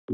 Hey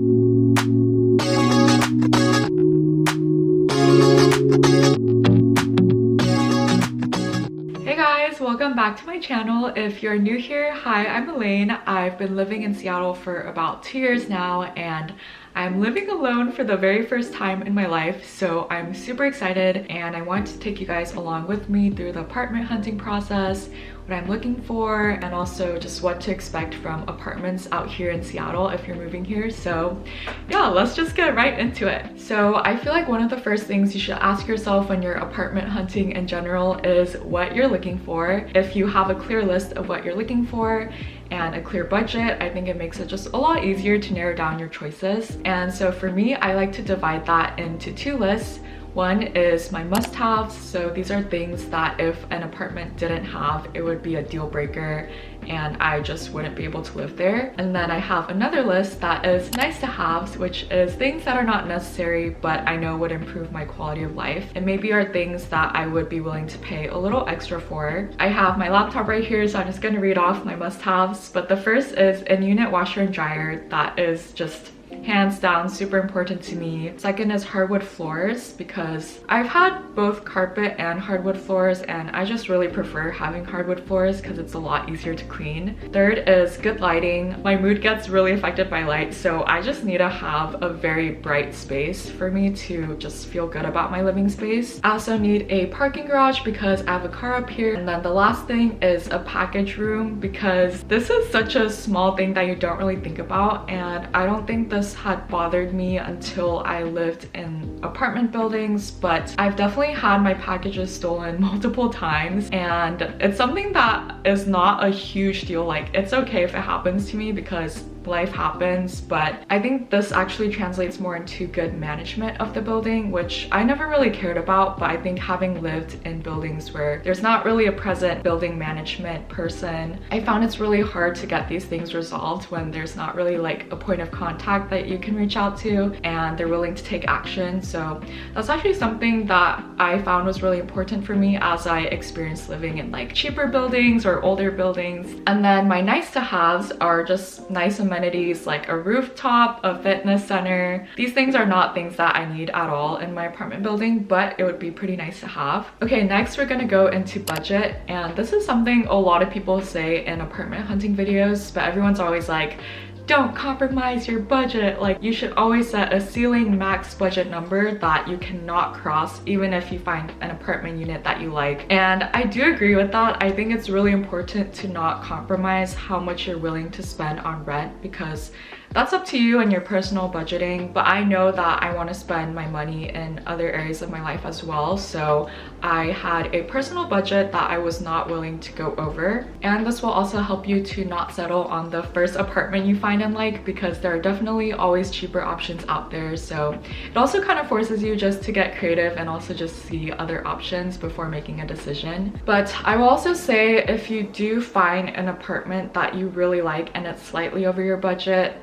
guys, welcome back to my channel. If you're new here, hi, I'm Elaine. I've been living in Seattle for about 2 years now, and I'm living alone for the very first time in my life, so I'm super excited and I want to take you guys along with me through the apartment hunting process, what I'm looking for, and also just what to expect from apartments out here in Seattle if you're moving here. So yeah, let's just get right into it. So I feel like one of the first things you should ask yourself when you're apartment hunting in general is what you're looking for. If you have a clear list of what you're looking for and a clear budget, I think it makes it just a lot easier to narrow down your choices. And so for me, I like to divide that into two lists. One is my must-haves, so these are things that if an apartment didn't have, it would be a deal breaker and I just wouldn't be able to live there. And then I have another list that is nice-to-haves, which is things that are not necessary but I know would improve my quality of life and maybe are things that I would be willing to pay a little extra for. I have my laptop right here, so I'm just going to read off my must-haves, but the first is a unit washer and dryer. That is just hands down super important to me. Second is hardwood floors, because I've had both carpet and hardwood floors and I just really prefer having hardwood floors because it's a lot easier to clean. Third is good lighting. My mood gets really affected by light, so I just need to have a very bright space for me to just feel good about my living space. I also need a parking garage because I have a car up here. And then the last thing is a package room, because this is such a small thing that you don't really think about, and I don't think this had bothered me until I lived in apartment buildings, but I've definitely had my packages stolen multiple times, and it's something that is not a huge deal. Like, it's okay if it happens to me because life happens, but I think this actually translates more into good management of the building, which I never really cared about. But I think having lived in buildings where there's not really a present building management person, I found it's really hard to get these things resolved when there's not really like a point of contact that you can reach out to and they're willing to take action. So that's actually something that I found was really important for me as I experienced living in like cheaper buildings or older buildings. And then my nice to haves are just nice amenities like a rooftop, a fitness center. These things are not things that I need at all in my apartment building, but it would be pretty nice to have. Okay, next we're gonna go into budget, and this is something a lot of people say in apartment hunting videos, but everyone's always like, don't compromise your budget. Like, you should always set a ceiling max budget number that you cannot cross, even if you find an apartment unit that you like. And I do agree with that. I think it's really important to not compromise how much you're willing to spend on rent, because that's up to you and your personal budgeting. But I know that I want to spend my money in other areas of my life as well, so I had a personal budget that I was not willing to go over. And this will also help you to not settle on the first apartment you find and like, because there are definitely always cheaper options out there. So it also kind of forces you just to get creative and also just see other options before making a decision. But I will also say, if you do find an apartment that you really like and it's slightly over your budget,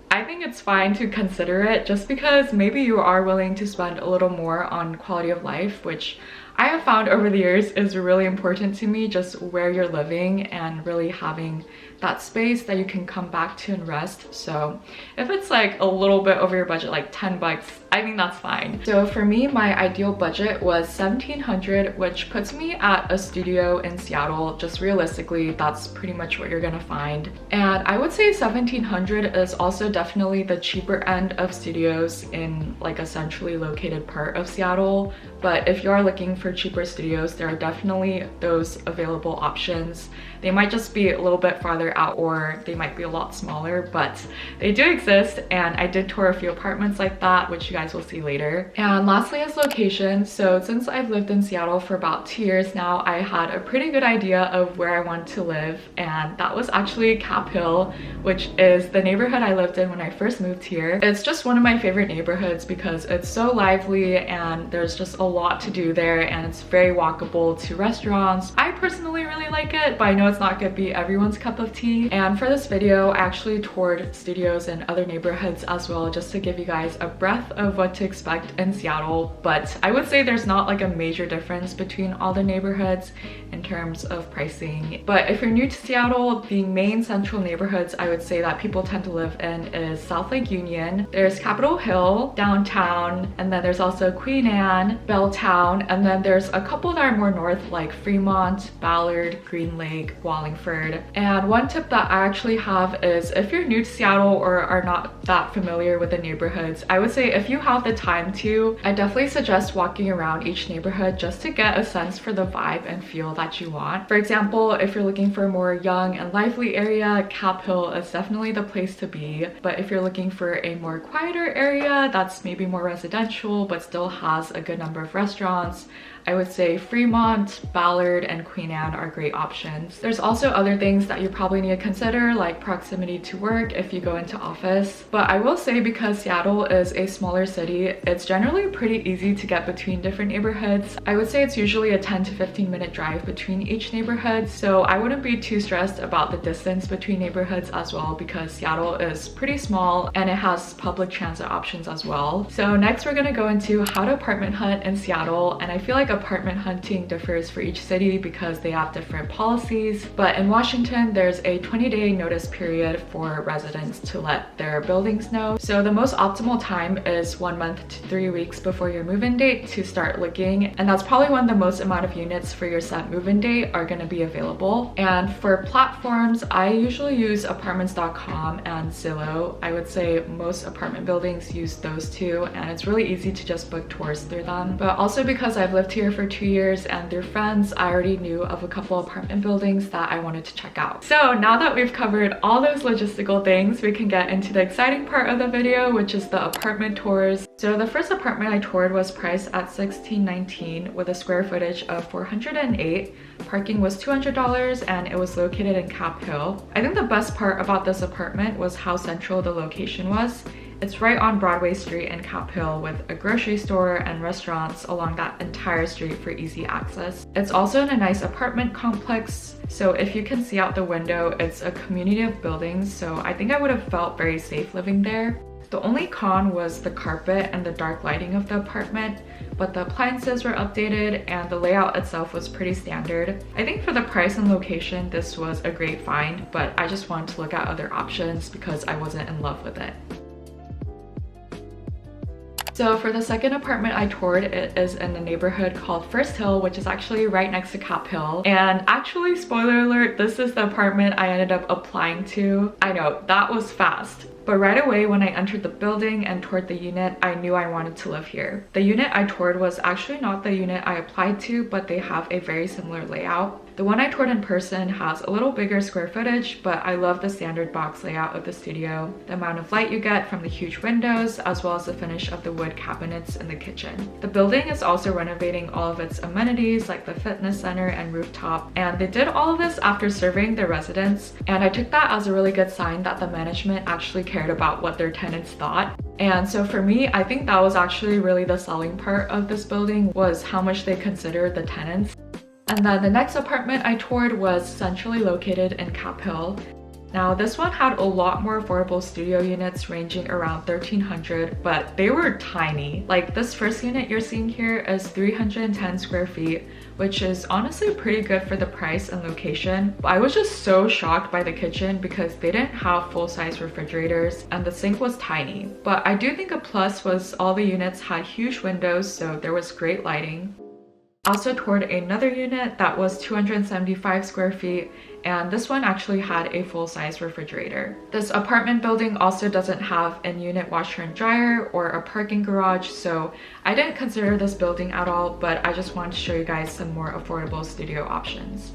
I think it's fine to consider it, just because maybe you are willing to spend a little more on quality of life, which I have found over the years is really important to me, just where you're living and really having that space that you can come back to and rest. So if it's like a little bit over your budget, like 10 bucks, I think that's fine. So for me, my ideal budget was $1,700, which puts me at a studio in Seattle. Just realistically, that's pretty much what you're gonna find. And I would say $1,700 is also definitely the cheaper end of studios in like a centrally located part of Seattle. But if you are looking for cheaper studios, there are definitely those available options. They might just be a little bit farther out, or they might be a lot smaller, but they do exist, and I did tour a few apartments like that, which you guys will see later. And lastly is location. So since I've lived in Seattle for about 2 years now, I had a pretty good idea of where I want to live, and that was actually Cap Hill, which is the neighborhood I lived in when I first moved here. It's just one of my favorite neighborhoods because it's so lively and there's just a lot to do there, and it's very walkable to restaurants. I personally really like it, but I know it's not gonna be everyone's cup of tea. And for this video, I actually toured studios in other neighborhoods as well, just to give you guys a breath of what to expect in Seattle. But I would say there's not like a major difference between all the neighborhoods in terms of pricing. But if you're new to Seattle, the main central neighborhoods I would say that people tend to live in is South Lake Union, there's Capitol Hill, downtown, and then there's also Queen Anne, Belltown, and then there's a couple that are more north like Fremont, Ballard, Green Lake, Wallingford. And one tip that I actually have is if you're new to Seattle or are not that familiar with the neighborhoods, I would say if you have the time to, I definitely suggest walking around each neighborhood just to get a sense for the vibe and feel that you want. For example, if you're looking for a more young and lively area, Cap Hill is definitely the place to be. But if you're looking for a more quieter area that's maybe more residential but still has a good number of restaurants, I would say Fremont, Ballard, and Queen Anne are great options. There's also other things that you probably need to consider, like proximity to work if you go into office. But I will say, because Seattle is a smaller city, it's generally pretty easy to get between different neighborhoods. I would say it's usually a 10 to 15 minute drive between each neighborhood, so I wouldn't be too stressed about the distance between neighborhoods as well, because Seattle is pretty small and it has public transit options as well. So next we're gonna go into how to apartment hunt in Seattle, and I feel like apartment hunting differs for each city because they have different policies. But in Washington, there's a 20-day notice period for residents to let their buildings know. So the most optimal time is 1 month to 3 weeks before your move-in date to start looking, and that's probably when the most amount of units for your set move-in date are going to be available. And for platforms, I usually use apartments.com and Zillow. I would say most apartment buildings use those two, and it's really easy to just book tours through them. But also because I've lived here for 2 years and through friends, I already knew of a couple apartment buildings that I wanted to check out. So now that we've covered all those logistical things, we can get into the exciting part of the video, which is the apartment tours. So the first apartment I toured was priced at $16.19 with a square footage of 408. Parking was $200 and it was located in Cap Hill. I think the best part about this apartment was how central the location was. It's right on Broadway Street in Cap Hill with a grocery store and restaurants along that entire street for easy access. It's also in a nice apartment complex, so if you can see out the window, it's a community of buildings, so I think I would have felt very safe living there. The only con was the carpet and the dark lighting of the apartment, but the appliances were updated and the layout itself was pretty standard. I think for the price and location, this was a great find, but I just wanted to look at other options because I wasn't in love with it. So for the second apartment I toured, it is in a neighborhood called First Hill, which is actually right next to Cap Hill. And actually, spoiler alert, this is the apartment I ended up applying to. I know, that was fast. But right away when I entered the building and toured the unit, I knew I wanted to live here. The unit I toured was actually not the unit I applied to, but they have a very similar layout. The one I toured in person has a little bigger square footage, but I love the standard box layout of the studio, the amount of light you get from the huge windows, as well as the finish of the wood cabinets in the kitchen. The building is also renovating all of its amenities like the fitness center and rooftop, and they did all of this after surveying their residents, and I took that as a really good sign that the management actually cared about what their tenants thought. And so for me, I think that was actually really the selling part of this building, was how much they considered the tenants. And then the next apartment I toured was centrally located in Cap Hill. Now this one had a lot more affordable studio units ranging around 1,300, but they were tiny. Like this first unit you're seeing here is 310 square feet, which is honestly pretty good for the price and location. I was just so shocked by the kitchen because they didn't have full-size refrigerators and the sink was tiny. But I do think a plus was all the units had huge windows, so there was great lighting. Also toured another unit that was 275 square feet, and this one actually had a full-size refrigerator. This apartment building also doesn't have an unit washer and dryer or a parking garage, so I didn't consider this building at all, but I just wanted to show you guys some more affordable studio options.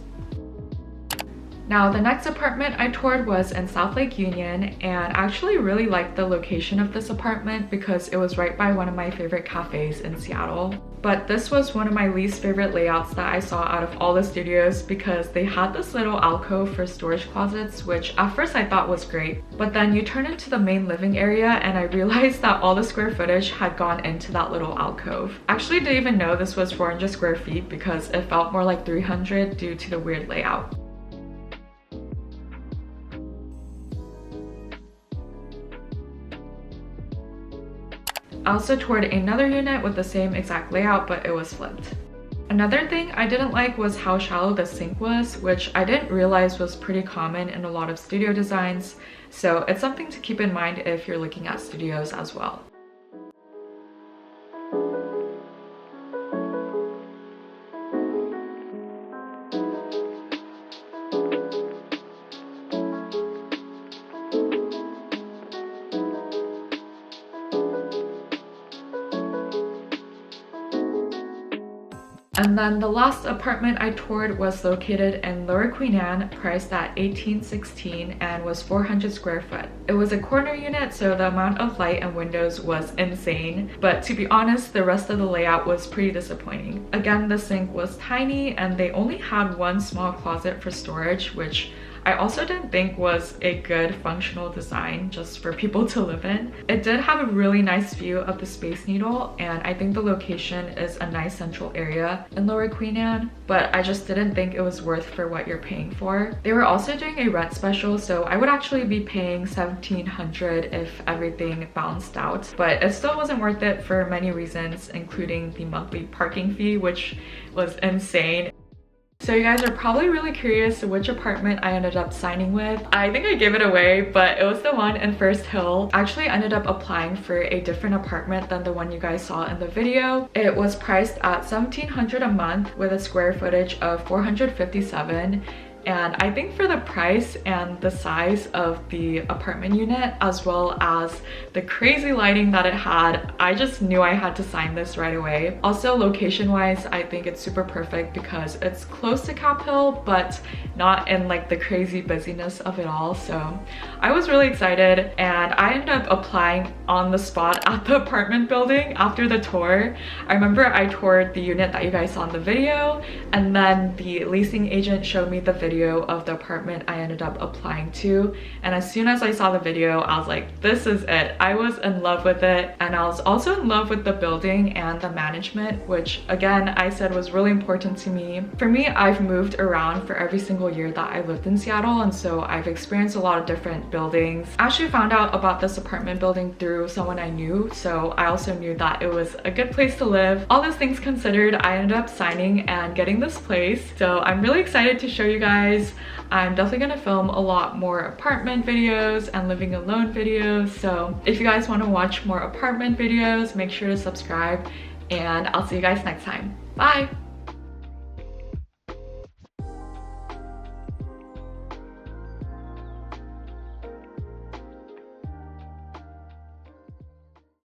Now, the next apartment I toured was in South Lake Union, and I actually really liked the location of this apartment because it was right by one of my favorite cafes in Seattle. But this was one of my least favorite layouts that I saw out of all the studios because they had this little alcove for storage closets, which at first I thought was great. But then you turn into the main living area and I realized that all the square footage had gone into that little alcove. I actually didn't even know this was 400 square feet because it felt more like 300 due to the weird layout. I also toured another unit with the same exact layout, but it was flipped. Another thing I didn't like was how shallow the sink was, which I didn't realize was pretty common in a lot of studio designs, so it's something to keep in mind if you're looking at studios as well. And then the last apartment I toured was located in Lower Queen Anne, priced at $1,816 and was 400 square foot. It was a corner unit, so the amount of light and windows was insane, but to be honest, the rest of the layout was pretty disappointing. Again, the sink was tiny and they only had one small closet for storage, which I also didn't think was a good functional design just for people to live in. It did have a really nice view of the Space Needle, and I think the location is a nice central area in Lower Queen Anne, but I just didn't think it was worth for what you're paying for. They were also doing a rent special, so I would actually be paying $1,700 if everything balanced out, but it still wasn't worth it for many reasons, including the monthly parking fee, which was insane. So you guys are probably really curious which apartment I ended up signing with. I think I gave it away, but it was the one in First Hill. I actually ended up applying for a different apartment than the one you guys saw in the video. It was priced at $1,700 a month with a square footage of 457. And I think for the price and the size of the apartment unit, as well as the crazy lighting that it had, I just knew I had to sign this right away. Also, location-wise, I think it's super perfect because it's close to Cap Hill, but not in like the crazy busyness of it all. So I was really excited, and I ended up applying on the spot at the apartment building after the tour. I remember I toured the unit that you guys saw in the video, and then the leasing agent showed me the video of the apartment I ended up applying to, and as soon as I saw the video, I was like, this is it. I was in love with it, and I was also in love with the building and the management, which again I said was really important to me. For me, I've moved around for every single year that I lived in Seattle, and so I've experienced a lot of different buildings. I actually found out about this apartment building through someone I knew, so I also knew that it was a good place to live. All those things considered, I ended up signing and getting this place, so I'm really excited to show you guys. I'm definitely gonna film a lot more apartment videos and living alone videos, so if you guys want to watch more apartment videos, make sure to subscribe, and I'll see you guys next time. Bye!